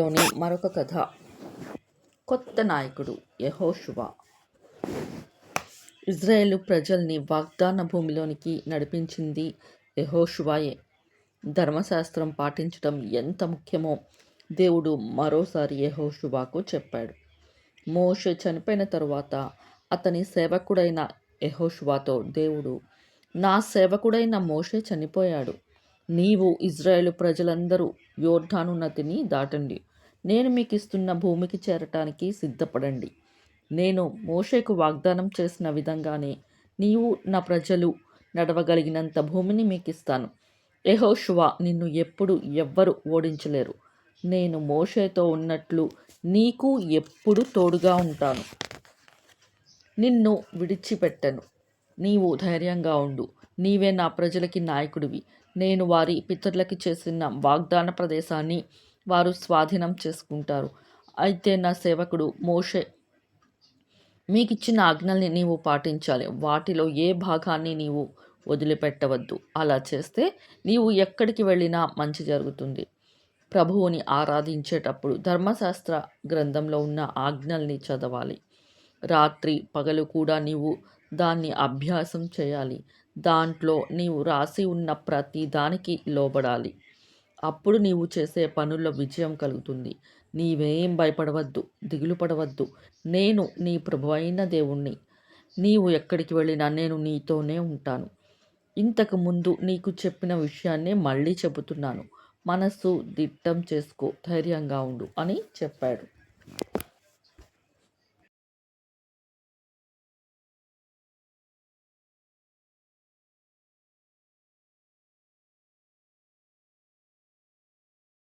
గ్రంథంలోని మరొక కథ. కొత్త నాయకుడు యెహోషువ. ఇజ్రాయేలు ప్రజల్ని వాగ్దాన భూమిలోనికి నడిపించింది యెహోషువయే. ధర్మశాస్త్రం పాటించడం ఎంత ముఖ్యమో దేవుడు మరోసారి యెహోషువకు చెప్పాడు. మోషే చనిపోయిన తరువాత అతని సేవకుడైన యెహోషువతో దేవుడు, నా సేవకుడైన మోషే చనిపోయాడు. నీవు ఇజ్రాయేలు ప్రజలందరూ యోర్దాను నదిని దాటండి. నేను మీకు ఇస్తున్న భూమికి చేరటానికి సిద్ధపడండి. నేను మోషేకు వాగ్దానం చేసిన విధంగానే నీవు నా ప్రజలు నడవగలిగినంత భూమిని మీకు ఇస్తాను. యెహోషువ, నిన్ను ఎప్పుడు ఎవ్వరు ఓడించలేరు. నేను మోషేతో ఉన్నట్లు నీకు ఎప్పుడు తోడుగా ఉంటాను. నిన్ను విడిచిపెట్టను. నీవు ధైర్యంగా ఉండు. నీవే నా ప్రజలకి నాయకుడివి. నేను వారి పితరులకి చేసిన వాగ్దాన ప్రదేశాన్ని వారు స్వాధీనం చేసుకుంటారు. అయితే నా సేవకుడు మోషే మీకిచ్చిన ఆజ్ఞల్ని నీవు పాటించాలి. వాటిలో ఏ భాగాన్ని నీవు వదిలిపెట్టవద్దు. అలా చేస్తే నీవు ఎక్కడికి వెళ్ళినా మంచి జరుగుతుంది. ప్రభువుని ఆరాధించేటప్పుడు ధర్మశాస్త్ర గ్రంథంలో ఉన్న ఆజ్ఞల్ని చదవాలి. రాత్రి పగలు కూడా నీవు దాన్ని అభ్యాసం చేయాలి. దాంట్లో నీవు రాసి ఉన్న ప్రతి దానికి లోబడాలి. అప్పుడు నీవు చేసే పనుల్లో విజయం కలుగుతుంది. నీవేం భయపడవద్దు, దిగులు పడవద్దు. నేను నీ ప్రభువైన దేవుణ్ణి. నీవు ఎక్కడికి వెళ్ళినా నేను నీతోనే ఉంటాను. ఇంతకు ముందు నీకు చెప్పిన విషయాన్నే మళ్ళీ చెబుతున్నాను. మనస్సు దిట్టం చేసుకో, ధైర్యంగా ఉండు అని చెప్పాడు.